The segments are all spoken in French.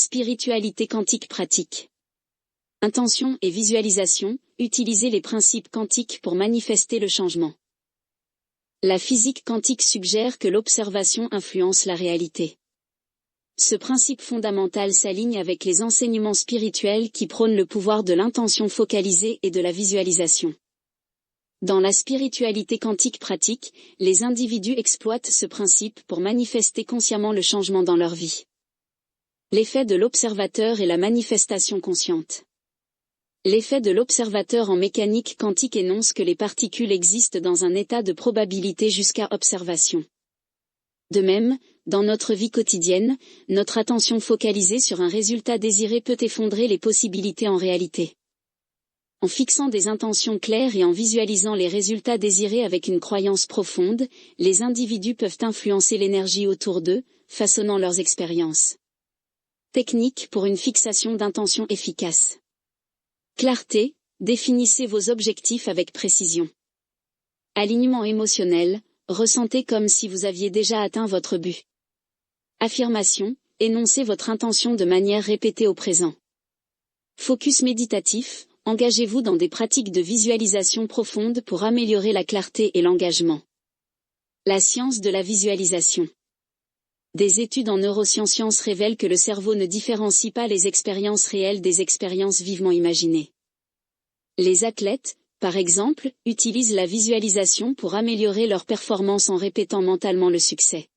Spiritualité quantique pratique. Intention et visualisation, utilisez les principes quantiques pour manifester le changement. La physique quantique suggère que l'observation influence la réalité. Ce principe fondamental s'aligne avec les enseignements spirituels qui prônent le pouvoir de l'intention focalisée et de la visualisation. Dans la spiritualité quantique pratique, les individus exploitent ce principe pour manifester consciemment le changement dans leur vie. L'effet de l'observateur et la manifestation consciente. L'effet de l'observateur en mécanique quantique énonce que les particules existent dans un état de probabilité jusqu'à observation. De même, dans notre vie quotidienne, notre attention focalisée sur un résultat désiré peut effondrer les possibilités en réalité. En fixant des intentions claires et en visualisant les résultats désirés avec une croyance profonde, les individus peuvent influencer l'énergie autour d'eux, façonnant leurs expériences. Technique pour une fixation d'intention efficace. Clarté, définissez vos objectifs avec précision. Alignement émotionnel, ressentez comme si vous aviez déjà atteint votre but. Affirmation, énoncez votre intention de manière répétée au présent. Focus méditatif, engagez-vous dans des pratiques de visualisation profonde pour améliorer la clarté et l'engagement. La science de la visualisation. Des études en neurosciences révèlent que le cerveau ne différencie pas les expériences réelles des expériences vivement imaginées. Les athlètes, par exemple, utilisent la visualisation pour améliorer leur performance en répétant mentalement le succès.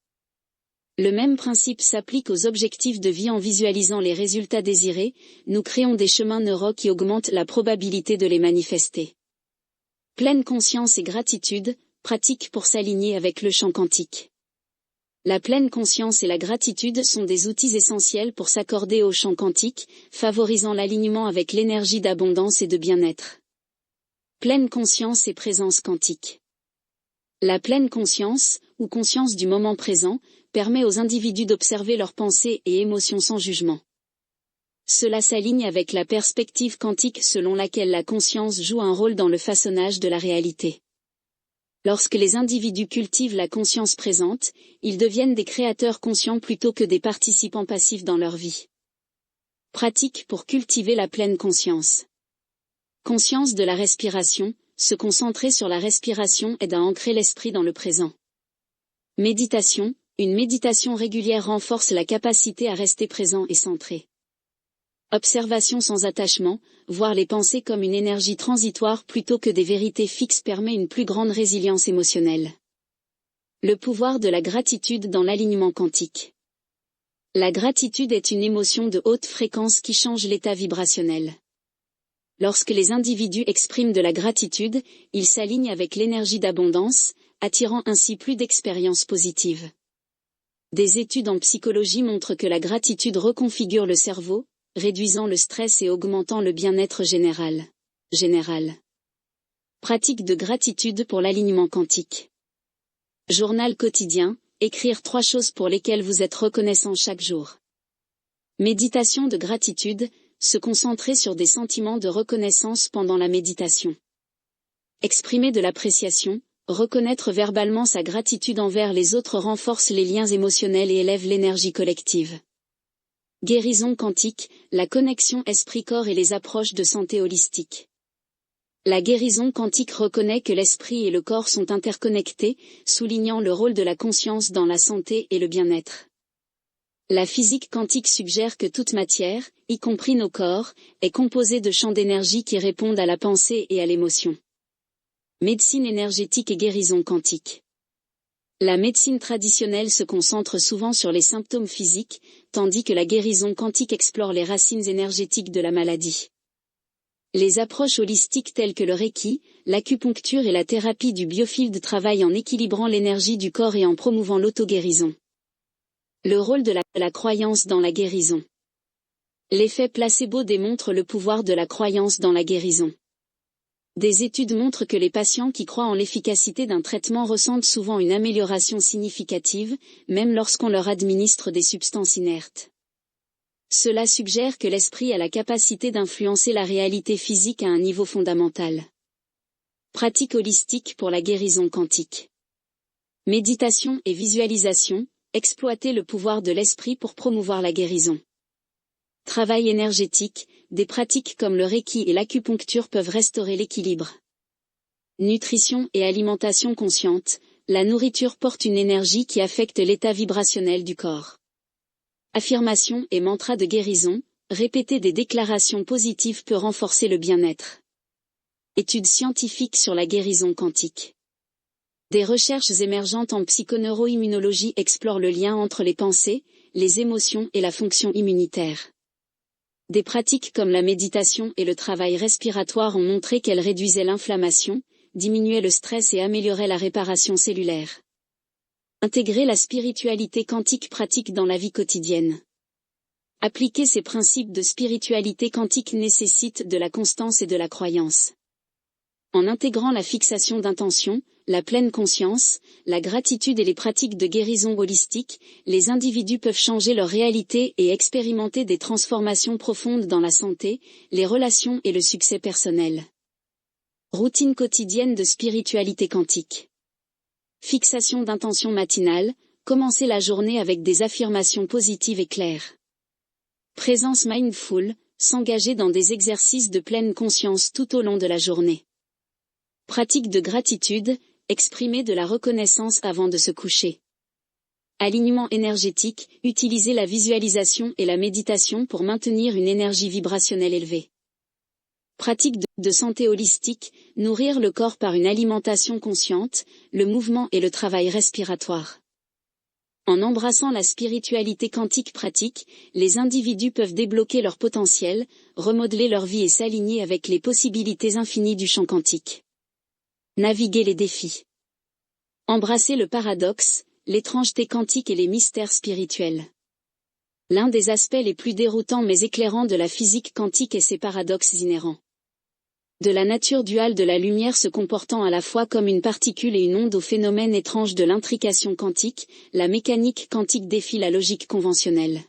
Le même principe s'applique aux objectifs de vie en visualisant les résultats désirés, nous créons des chemins neuraux qui augmentent la probabilité de les manifester. Pleine conscience et gratitude, pratique pour s'aligner avec le champ quantique. La pleine conscience et la gratitude sont des outils essentiels pour s'accorder au champ quantique, favorisant l'alignement avec l'énergie d'abondance et de bien-être. Pleine conscience et présence quantique. La pleine conscience, ou conscience du moment présent, permet aux individus d'observer leurs pensées et émotions sans jugement. Cela s'aligne avec la perspective quantique selon laquelle la conscience joue un rôle dans le façonnage de la réalité. Lorsque les individus cultivent la conscience présente, ils deviennent des créateurs conscients plutôt que des participants passifs dans leur vie. Pratique pour cultiver la pleine conscience. Conscience de la respiration, se concentrer sur la respiration aide à ancrer l'esprit dans le présent. Méditation, une méditation régulière renforce la capacité à rester présent et centré. Observation sans attachement, voir les pensées comme une énergie transitoire plutôt que des vérités fixes permet une plus grande résilience émotionnelle. Le pouvoir de la gratitude dans l'alignement quantique. La gratitude est une émotion de haute fréquence qui change l'état vibrationnel. Lorsque les individus expriment de la gratitude, ils s'alignent avec l'énergie d'abondance, attirant ainsi plus d'expériences positives. Des études en psychologie montrent que la gratitude reconfigure le cerveau, réduisant le stress et augmentant le bien-être général. Pratique de gratitude pour l'alignement quantique. Journal quotidien, écrire 3 choses pour lesquelles vous êtes reconnaissant chaque jour. Méditation de gratitude, se concentrer sur des sentiments de reconnaissance pendant la méditation. Exprimer de l'appréciation, reconnaître verbalement sa gratitude envers les autres renforce les liens émotionnels et élève l'énergie collective. Guérison quantique, la connexion esprit-corps et les approches de santé holistique. La guérison quantique reconnaît que l'esprit et le corps sont interconnectés, soulignant le rôle de la conscience dans la santé et le bien-être. La physique quantique suggère que toute matière, y compris nos corps, est composée de champs d'énergie qui répondent à la pensée et à l'émotion. Médecine énergétique et guérison quantique. La médecine traditionnelle se concentre souvent sur les symptômes physiques, tandis que la guérison quantique explore les racines énergétiques de la maladie. Les approches holistiques telles que le Reiki, l'acupuncture et la thérapie du biofield travaillent en équilibrant l'énergie du corps et en promouvant l'auto-guérison. Le rôle de la croyance dans la guérison. L'effet placebo démontre le pouvoir de la croyance dans la guérison. Des études montrent que les patients qui croient en l'efficacité d'un traitement ressentent souvent une amélioration significative, même lorsqu'on leur administre des substances inertes. Cela suggère que l'esprit a la capacité d'influencer la réalité physique à un niveau fondamental. Pratique holistique pour la guérison quantique. Méditation et visualisation, exploiter le pouvoir de l'esprit pour promouvoir la guérison. Travail énergétique, des pratiques comme le Reiki et l'acupuncture peuvent restaurer l'équilibre. Nutrition et alimentation consciente, la nourriture porte une énergie qui affecte l'état vibrationnel du corps. Affirmations et mantras de guérison, répéter des déclarations positives peut renforcer le bien-être. Études scientifiques sur la guérison quantique. Des recherches émergentes en psychoneuroimmunologie explorent le lien entre les pensées, les émotions et la fonction immunitaire. Des pratiques comme la méditation et le travail respiratoire ont montré qu'elles réduisaient l'inflammation, diminuaient le stress et amélioraient la réparation cellulaire. Intégrer la spiritualité quantique pratique dans la vie quotidienne. Appliquer ces principes de spiritualité quantique nécessite de la constance et de la croyance. En intégrant la fixation d'intention, la pleine conscience, la gratitude et les pratiques de guérison holistique, les individus peuvent changer leur réalité et expérimenter des transformations profondes dans la santé, les relations et le succès personnel. Routine quotidienne de spiritualité quantique. Fixation d'intention matinale, commencer la journée avec des affirmations positives et claires. Présence mindful, s'engager dans des exercices de pleine conscience tout au long de la journée. Pratique de gratitude, exprimer de la reconnaissance avant de se coucher. Alignement énergétique, utiliser la visualisation et la méditation pour maintenir une énergie vibrationnelle élevée. Pratique de santé holistique, nourrir le corps par une alimentation consciente, le mouvement et le travail respiratoire. En embrassant la spiritualité quantique pratique, les individus peuvent débloquer leur potentiel, remodeler leur vie et s'aligner avec les possibilités infinies du champ quantique. Naviguer les défis. Embrasser le paradoxe, l'étrangeté quantique et les mystères spirituels. L'un des aspects les plus déroutants mais éclairants de la physique quantique est ses paradoxes inhérents. De la nature duale de la lumière se comportant à la fois comme une particule et une onde au phénomène étrange de l'intrication quantique, la mécanique quantique défie la logique conventionnelle.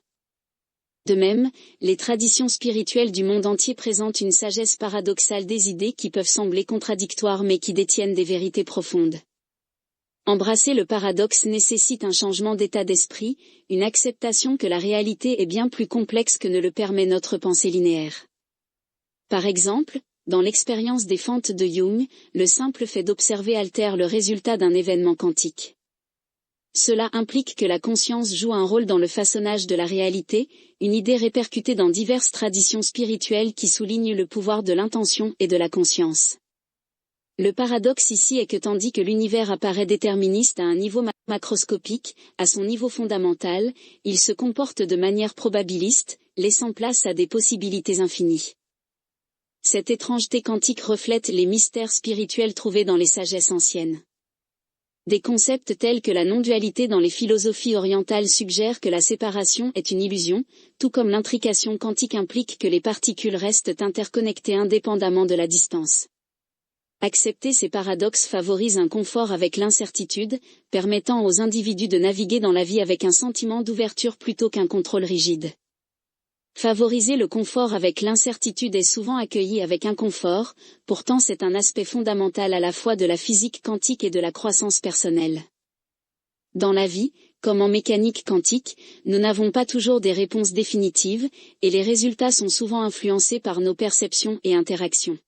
De même, les traditions spirituelles du monde entier présentent une sagesse paradoxale des idées qui peuvent sembler contradictoires mais qui détiennent des vérités profondes. Embrasser le paradoxe nécessite un changement d'état d'esprit, une acceptation que la réalité est bien plus complexe que ne le permet notre pensée linéaire. Par exemple, dans l'expérience des fentes de Jung, le simple fait d'observer altère le résultat d'un événement quantique. Cela implique que la conscience joue un rôle dans le façonnage de la réalité, une idée répercutée dans diverses traditions spirituelles qui soulignent le pouvoir de l'intention et de la conscience. Le paradoxe ici est que tandis que l'univers apparaît déterministe à un niveau macroscopique, à son niveau fondamental, il se comporte de manière probabiliste, laissant place à des possibilités infinies. Cette étrangeté quantique reflète les mystères spirituels trouvés dans les sagesses anciennes. Des concepts tels que la non-dualité dans les philosophies orientales suggèrent que la séparation est une illusion, tout comme l'intrication quantique implique que les particules restent interconnectées indépendamment de la distance. Accepter ces paradoxes favorise un confort avec l'incertitude, permettant aux individus de naviguer dans la vie avec un sentiment d'ouverture plutôt qu'un contrôle rigide. Favoriser le confort avec l'incertitude est souvent accueilli avec inconfort, pourtant c'est un aspect fondamental à la fois de la physique quantique et de la croissance personnelle. Dans la vie, comme en mécanique quantique, nous n'avons pas toujours des réponses définitives, et les résultats sont souvent influencés par nos perceptions et interactions.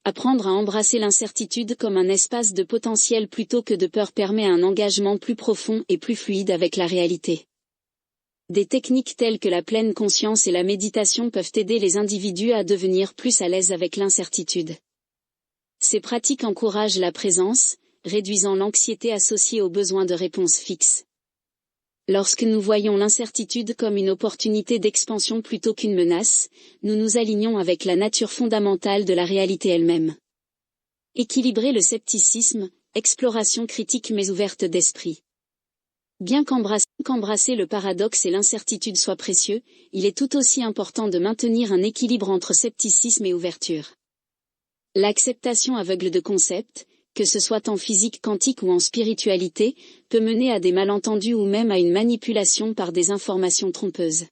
Apprendre à embrasser l'incertitude comme un espace de potentiel plutôt que de peur permet un engagement plus profond et plus fluide avec la réalité. Des techniques telles que la pleine conscience et la méditation peuvent aider les individus à devenir plus à l'aise avec l'incertitude. Ces pratiques encouragent la présence, réduisant l'anxiété associée au besoin de réponses fixes. Lorsque nous voyons l'incertitude comme une opportunité d'expansion plutôt qu'une menace, nous nous alignons avec la nature fondamentale de la réalité elle-même. Équilibrer le scepticisme, exploration critique mais ouverte d'esprit. Bien qu'embrasser le paradoxe et l'incertitude soit précieux, il est tout aussi important de maintenir un équilibre entre scepticisme et ouverture. L'acceptation aveugle de concepts, que ce soit en physique quantique ou en spiritualité, peut mener à des malentendus ou même à une manipulation par des informations trompeuses.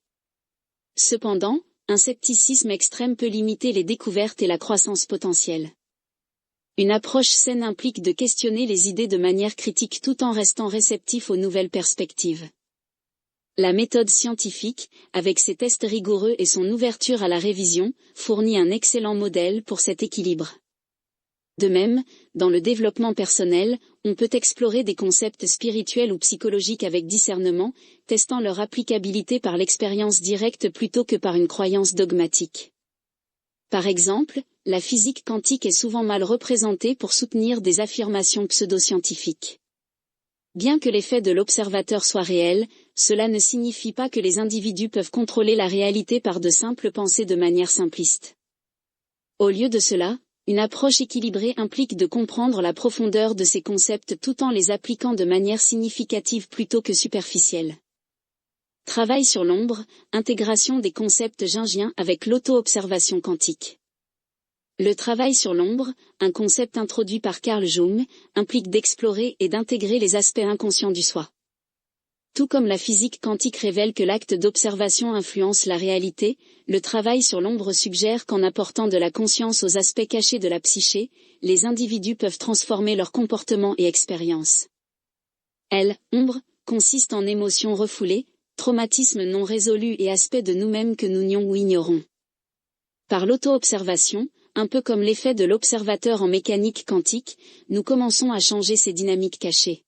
Cependant, un scepticisme extrême peut limiter les découvertes et la croissance potentielle. Une approche saine implique de questionner les idées de manière critique tout en restant réceptif aux nouvelles perspectives. La méthode scientifique, avec ses tests rigoureux et son ouverture à la révision, fournit un excellent modèle pour cet équilibre. De même, dans le développement personnel, on peut explorer des concepts spirituels ou psychologiques avec discernement, testant leur applicabilité par l'expérience directe plutôt que par une croyance dogmatique. Par exemple, la physique quantique est souvent mal représentée pour soutenir des affirmations pseudo-scientifiques. Bien que l'effet de l'observateur soit réel, cela ne signifie pas que les individus peuvent contrôler la réalité par de simples pensées de manière simpliste. Au lieu de cela, une approche équilibrée implique de comprendre la profondeur de ces concepts tout en les appliquant de manière significative plutôt que superficielle. Travail sur l'ombre, intégration des concepts jungiens avec l'auto-observation quantique. Le travail sur l'ombre, un concept introduit par Carl Jung, implique d'explorer et d'intégrer les aspects inconscients du soi. Tout comme la physique quantique révèle que l'acte d'observation influence la réalité, le travail sur l'ombre suggère qu'en apportant de la conscience aux aspects cachés de la psyché, les individus peuvent transformer leur comportement et expérience. Ombre, consiste en émotions refoulées, traumatismes non résolus et aspects de nous-mêmes que nous nions ou ignorons. Par l'auto-observation, un peu comme l'effet de l'observateur en mécanique quantique, nous commençons à changer ces dynamiques cachées.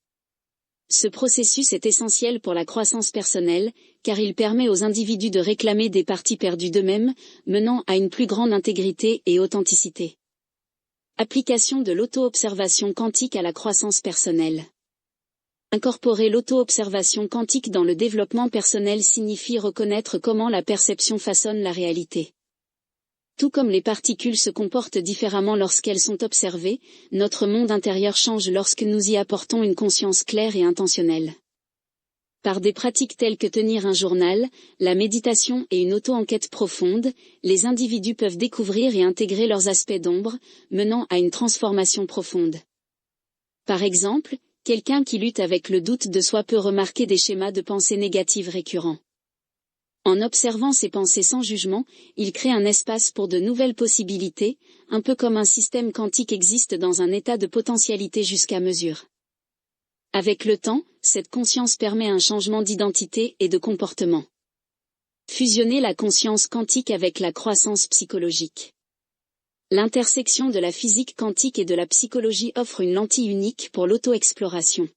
Ce processus est essentiel pour la croissance personnelle, car il permet aux individus de réclamer des parties perdues d'eux-mêmes, menant à une plus grande intégrité et authenticité. Application de l'auto-observation quantique à la croissance personnelle. Incorporer l'auto-observation quantique dans le développement personnel signifie reconnaître comment la perception façonne la réalité. Tout comme les particules se comportent différemment lorsqu'elles sont observées, notre monde intérieur change lorsque nous y apportons une conscience claire et intentionnelle. Par des pratiques telles que tenir un journal, la méditation et une auto-enquête profonde, les individus peuvent découvrir et intégrer leurs aspects d'ombre, menant à une transformation profonde. Par exemple, quelqu'un qui lutte avec le doute de soi peut remarquer des schémas de pensée négatives récurrents. En observant ces pensées sans jugement, il crée un espace pour de nouvelles possibilités, un peu comme un système quantique existe dans un état de potentialité jusqu'à mesure. Avec le temps, cette conscience permet un changement d'identité et de comportement. Fusionner la conscience quantique avec la croissance psychologique. L'intersection de la physique quantique et de la psychologie offre une lentille unique pour l'auto-exploration.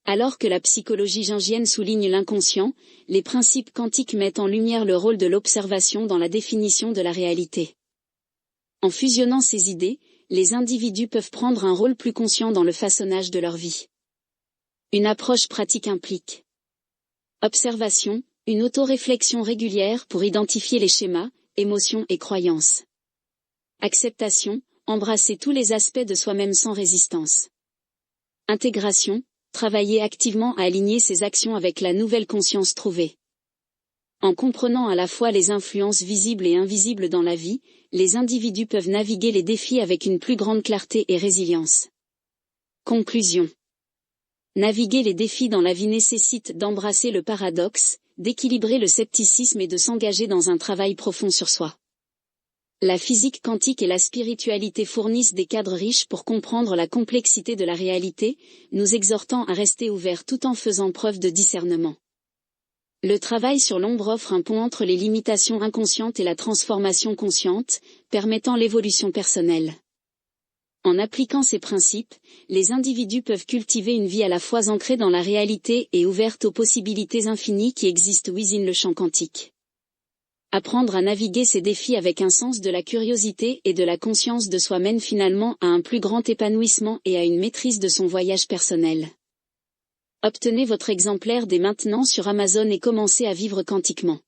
Alors que la psychologie jungienne souligne l'inconscient, les principes quantiques mettent en lumière le rôle de l'observation dans la définition de la réalité. En fusionnant ces idées, les individus peuvent prendre un rôle plus conscient dans le façonnage de leur vie. Une approche pratique implique observation, une autoréflexion régulière pour identifier les schémas, émotions et croyances. Acceptation, embrasser tous les aspects de soi-même sans résistance. Intégration, travailler activement à aligner ses actions avec la nouvelle conscience trouvée. En comprenant à la fois les influences visibles et invisibles dans la vie, les individus peuvent naviguer les défis avec une plus grande clarté et résilience. Conclusion. Naviguer les défis dans la vie nécessite d'embrasser le paradoxe, d'équilibrer le scepticisme et de s'engager dans un travail profond sur soi. La physique quantique et la spiritualité fournissent des cadres riches pour comprendre la complexité de la réalité, nous exhortant à rester ouverts tout en faisant preuve de discernement. Le travail sur l'ombre offre un pont entre les limitations inconscientes et la transformation consciente, permettant l'évolution personnelle. En appliquant ces principes, les individus peuvent cultiver une vie à la fois ancrée dans la réalité et ouverte aux possibilités infinies qui existent within le champ quantique. Apprendre à naviguer ces défis avec un sens de la curiosité et de la conscience de soi mène finalement à un plus grand épanouissement et à une maîtrise de son voyage personnel. Obtenez votre exemplaire dès maintenant sur Amazon et commencez à vivre quantiquement.